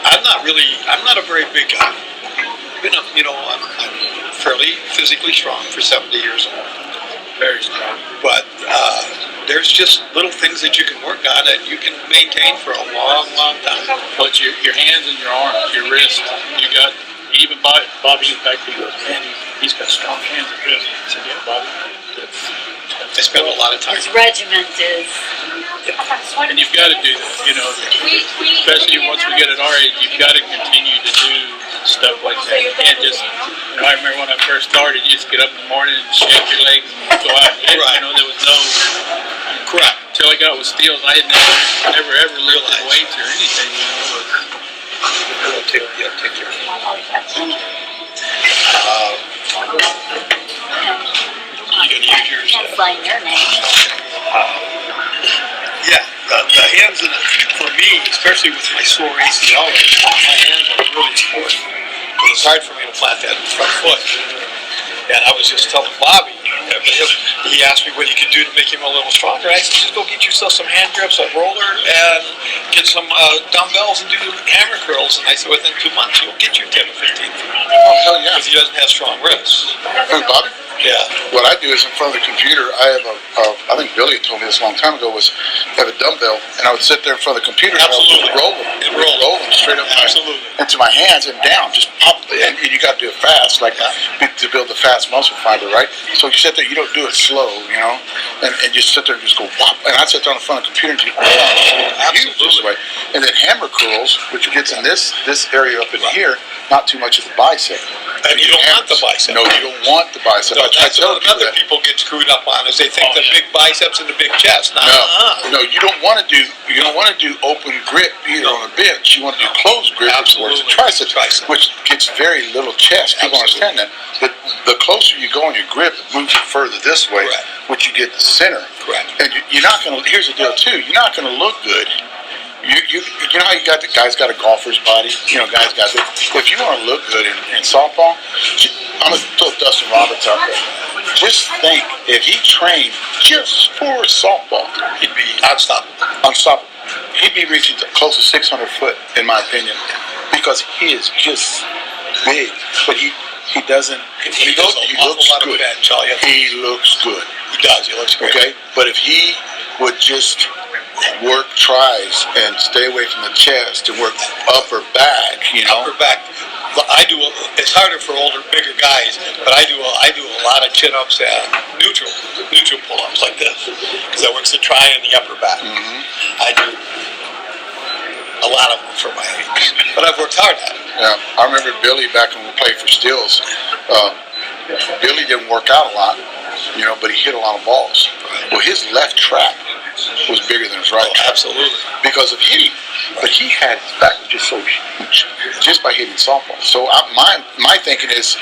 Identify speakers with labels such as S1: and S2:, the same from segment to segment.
S1: I'm not a very big guy. I'm fairly physically strong for 70 years old. Very strong. But there's just little things that you can work on that you can maintain for a long, long time.
S2: But your hands and your arms, your wrist, you got, even Bobby, in fact, he goes, man, he's got strong hands and wrists. I said, yeah, Bobby,
S1: I spend a lot of time.
S3: His regiment is.
S2: And you've got to do that, especially once we get at our age, you've got to continue to do stuff like that. You can't just, I remember when I first started, you just get up in the morning and shake your legs and go out and hit.
S1: Right.
S2: There was no.
S1: Correct.
S2: Until I got with Steele, I had never ever lifted weights or anything,
S1: Take care. You can use yours.
S3: Can't find your name.
S1: The hands, for me, especially with my sore ACL, my hands are really important. But it's hard for me to plant that front foot. And I was just telling Bobby, he asked me what he could do to make him a little stronger. I said, just go get yourself some hand grips, a roller, and get some dumbbells and do hammer curls. And I said, within 2 months, you'll get your 10 to 15 feet.
S4: Oh, hell yeah.
S1: Because he doesn't have strong wrists.
S4: Who, Bobby?
S1: Yeah.
S4: What I do is in front of the computer, I have I think Billy told me this a long time ago, was have a dumbbell, and I would sit there in front of the computer and I would just roll them. Roll them straight up into my hands and down, just pop. And you got to do it fast, like to build the fast muscle fiber, right? So you sit there, you don't do it slow, and you sit there and just go whop. And I sit there in front of the computer and do this way. And then hammer curls, which gets in this area up in here, not too much of the bicep.
S1: And you don't want the bicep.
S4: No, you don't want the bicep.
S1: No, that's what other people get screwed up on, is they think the big biceps and the big chest.
S4: No, you don't want to do open grip either on a bench. You want to do closed grip, towards the tricep, which gets very little chest. People understand that. But the closer you go in your grip, it moves it further this way, which you get the center.
S1: Correct.
S4: And you're not going to. Here's the deal too. You're not going to look good. You know how you got the guy's got a golfer's body. Guys got it. If you want to look good in softball, I'm gonna throw Dustin Roberts out there. Just think, if he trained just for softball,
S1: he'd be unstoppable.
S4: He'd be reaching close to 600 foot, in my opinion, because he is just big. But he doesn't. He looks good. He looks good.
S1: He does. He looks good.
S4: Okay, but if he would just work tries and stay away from the chest and work upper back,
S1: Upper back. It's harder for older, bigger guys, but I do a lot of chin-ups and neutral pull-ups like this, because that works the tri and the upper back.
S4: Mm-hmm.
S1: I do a lot of them for my age, but I've worked hard at it.
S4: Yeah, I remember Billy back when we played for Steele's. Billy didn't work out a lot, but he hit a lot of balls. Well, his left trap was bigger than his right trap.
S1: Absolutely.
S4: Because of hitting. But he had his back just so huge, just by hitting softball. So my thinking is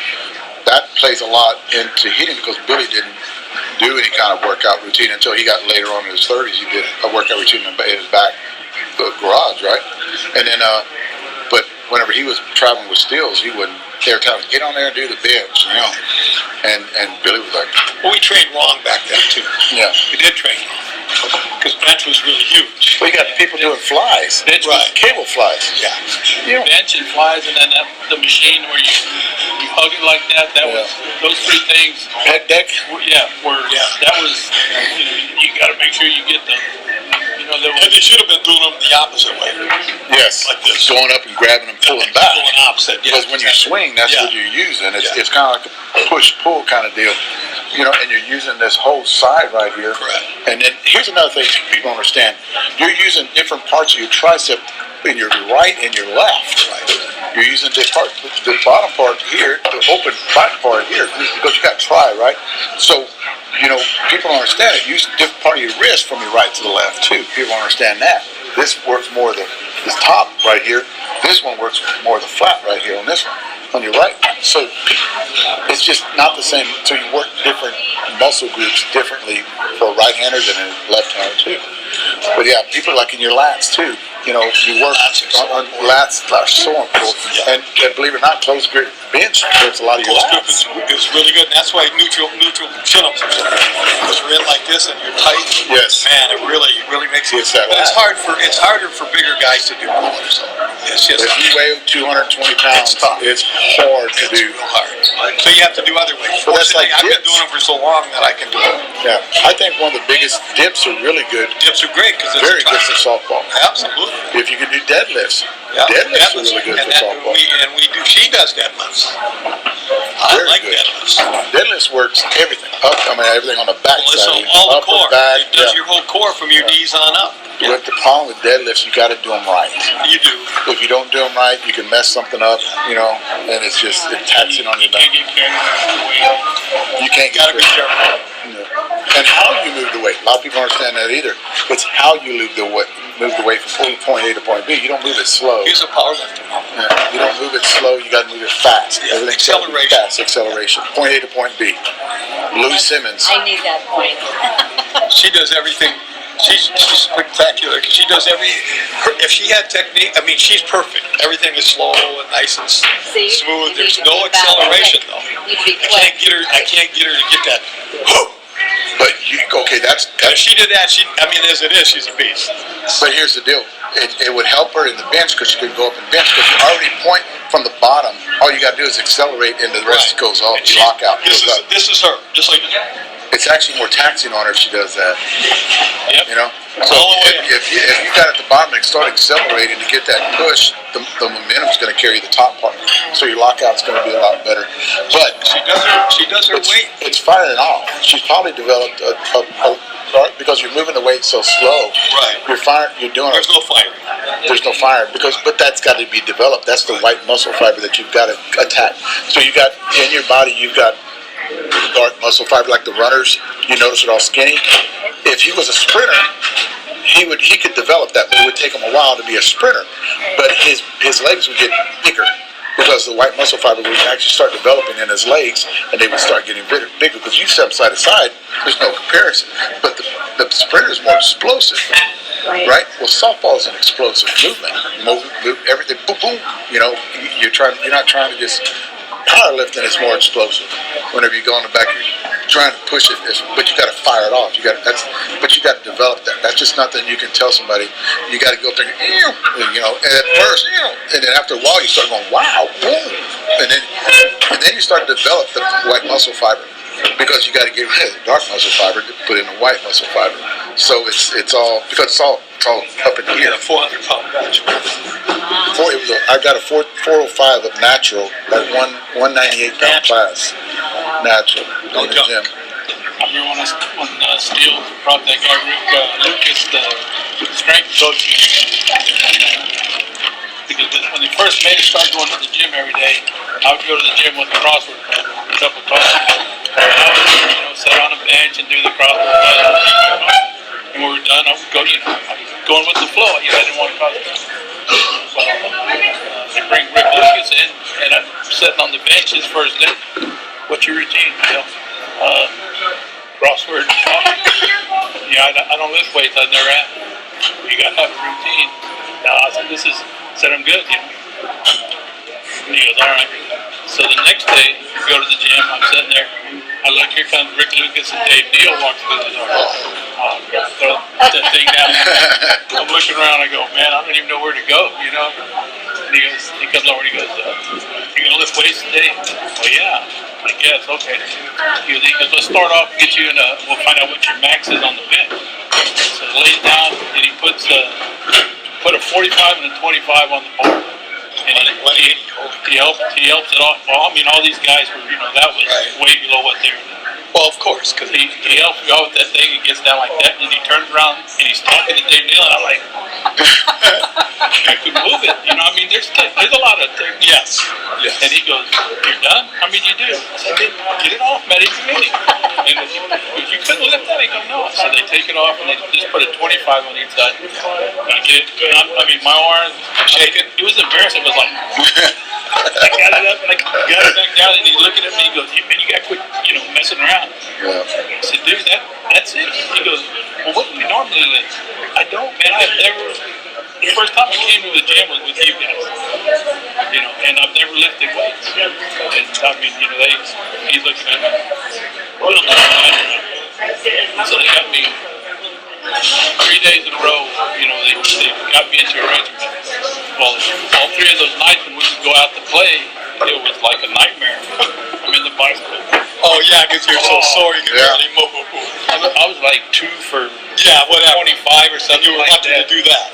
S4: that plays a lot into hitting, because Billy didn't do any kind of workout routine until he got later on in his 30s. He did a workout routine in his back garage, right? And then, but whenever he was traveling with Steele's, he wouldn't. They were telling him, get on there and do the bench, And Billy was like,
S1: well, we trained wrong back then too.
S4: Yeah,
S1: we did train wrong, because bench was really huge.
S4: Well, you got people doing flies, cable flies.
S1: Yeah,
S2: bench and flies, and then the machine where you hug it like that. That was those three things.
S4: Head deck.
S2: That was. You got to make sure you get the.
S1: And they should have been doing them the opposite way.
S4: Yes,
S1: like this.
S4: Going up and grabbing and pulling back.
S1: Going opposite.
S4: Because when you swing, that's what you're using. It's kind of like a push-pull kind of deal. And you're using this whole side right here.
S1: Correct.
S4: And then here's another thing people understand. You're using different parts of your tricep in your right and your left. Right. You're using this part, the bottom part here, the open back part here, because you got tri, right? So, people don't understand it. Use a different part of your wrist from your right to the left, too. People understand that. This works more of this top right here. This one works more of the flat right here on this one, on your right. So it's just not the same. So you work different muscle groups differently for a right-hander than a left-hander, too. But yeah, people like in your lats, too. You work on lats are so important. And believe it or not, closed grip bench hurts a lot of your
S1: Close grip
S4: lats.
S1: is really good, and that's why neutral chin-ups are so good. Because you're in like this and you're tight.
S4: Yes.
S1: Man, it really makes it.
S4: It's that
S1: But it's
S4: lat.
S1: harder for bigger guys to do. So it's just.
S4: If you weigh 220 pounds,
S1: It's tough.
S4: it's hard to
S1: It's
S4: do.
S1: real hard. So you have to do other ways.
S4: But that's like
S1: I've been
S4: dips.
S1: doing it for so long that I can do it.
S4: Yeah, I think one of the biggest dips are really good.
S1: Dips are great because it's
S4: Very good for
S1: tough.
S4: softball.
S1: Absolutely.
S4: If you can do deadlifts,
S1: Yeah.
S4: deadlifts are really good
S1: and
S4: for softball.
S1: we do. She does deadlifts. I
S4: Very
S1: like
S4: good.
S1: deadlifts.
S4: Deadlifts works everything. Everything on the back
S1: Well, it's
S4: side,
S1: all the
S4: upper
S1: core.
S4: back.
S1: It does
S4: Yeah.
S1: your whole core from your knees on up.
S4: But the problem with deadlifts, you got to do them right.
S1: You do.
S4: If you don't do them right, you can mess something up, and it's just taxing on your back.
S2: Can't get carried away.
S4: You can't
S1: You gotta be careful.
S4: And how you move the weight. A lot of people don't understand that either. It's how you move the weight from point A to point B. You don't move it slow.
S1: He's a powerlifter.
S4: You don't move it slow. You got to move it fast.
S1: Yeah,
S4: Everything's gotta be
S1: acceleration.
S4: Fast acceleration. Point A to point B. Lou Simmons.
S3: I need that point.
S1: She does everything. She's spectacular. She does if she had technique, I mean, she's perfect. Everything is slow and nice and
S3: See?
S1: smooth.
S3: You
S1: There's
S3: need to
S1: no
S3: be fast.
S1: acceleration though.
S3: You need to be
S1: I
S3: quick.
S1: can't get her to get that. Whoo!
S4: But that's
S1: If she did that, as it is, she's a beast.
S4: But here's the deal. It would help her in the bench because she could go up and bench because you already point from the bottom. All you got to do is accelerate and the rest goes off.
S1: And
S4: You lock out.
S1: This
S4: goes up.
S1: is her, just like
S4: It's actually more taxing on her if she does that.
S1: Yep.
S4: So
S1: All the way up.
S4: if you got at the bottom and start accelerating to get that push, the momentum is going to carry the top part. So your lockout's going to be a lot better. But
S1: She does her weight.
S4: it's firing off. She's probably developed because you're moving the weight so slow.
S1: Right.
S4: You're doing
S1: There's no firing.
S4: There's no fire but that's got to be developed. That's the white muscle fiber that you've got to attack. So you got in your body, you've got dark muscle fiber like the runners. You notice they're all skinny. If he was a sprinter, he could develop that, but it would take him a while to be a sprinter. But his legs would get bigger because the white muscle fiber would actually start developing in his legs, and they would start getting bigger. Because you step side to side, there's no comparison. But the sprinter is more explosive, right? Well, softball is an explosive movement. Move everything, boom, boom. You're not trying to just. Powerlifting is more explosive. Whenever you go in the back, you're trying to push it, but you got to fire it off. But you got to develop that. That's just nothing you can tell somebody. You got to go up there, and at first, and then after a while, you start going, wow, boom, and then you start to develop the white muscle fiber because you got to get rid of the dark muscle fiber to put in the white muscle fiber. So it's all up in here.
S1: Get a 400-pound bench.
S4: I got a 405 of natural, like 198-pound class. Natural.
S1: No
S4: In the
S1: junk.
S4: gym.
S2: I remember when Steele brought that guy Lucas, the strength coach, because when they first made it start going to the gym every day, I would go to the gym with the crossword puzzle, a cup of coffee. I would, sit on a bench and do the crossword puzzle. And when we were done, I would go, going with the flow. I didn't want to cause it. Well, they bring Rick Lucas in, and I'm sitting on the bench his first day. What's your routine? Crossword coffee. I don't lift weights. I've never had. You got to have a routine. Now, I said, I'm good. And he goes, all right. So the next day, we go to the gym. I'm sitting there. I look, here comes Rick Lucas and Dave Neal walks through the door. Throw that thing down. I'm looking around. I go, man, I don't even know where to go, And he comes over and he goes, you going to lift weights today? Well, yeah, I guess, okay. He goes, let's start off and get you we'll find out what your max is on the bench. So he lays down and he put a 45 and a 25 on the bar. And he helps it off. Well, all these guys were, that was way below what they were doing.
S1: Well, of course, because
S2: He helps me out with that thing. He gets down like that, and then he turns around and he's talking to Dave Neal, and I'm like, I could move it. There's a lot of things.
S1: yes.
S2: And he goes, you're done? How many you do? I said, get it off, man. It's a meeting. And he goes, you couldn't lift that? He goes, no. So they take it off, and they just put a 25 on each side. And I get it. My arms shaking. It was embarrassing. It was like, I got it up, and I got it back down, and he's looking at me. He goes, man, you got to quit, messing around.
S4: Yeah.
S2: I said, dude, that's it. He goes, well, what do we normally lift? I don't, man. I've never. The first time I came to the gym was with you guys. you know, and I've never lifted weights. And I mean, you know, he's looking at me. Well, so they got me 3 days in a row. You know, they got me into a regimen. Well, all 3 of those nights when we would go out to play, it was like a nightmare. I'm in the bicycle.
S1: Oh yeah, because you're so sore you can barely move.
S2: I was like 2 for
S1: 25 or something. You were
S2: like
S1: lucky
S2: that.
S1: to do that.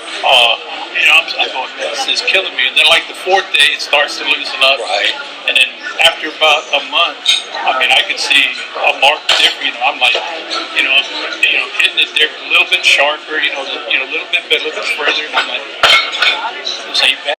S2: You know, I'm going, this is killing me. And then like the 4th day, it starts to loosen up.
S1: Right.
S2: And then after about a month, I mean, I could see a marked difference. You know, I'm like, hitting it different, a little bit sharper. A little bit further. And I'm like, this ain't bad.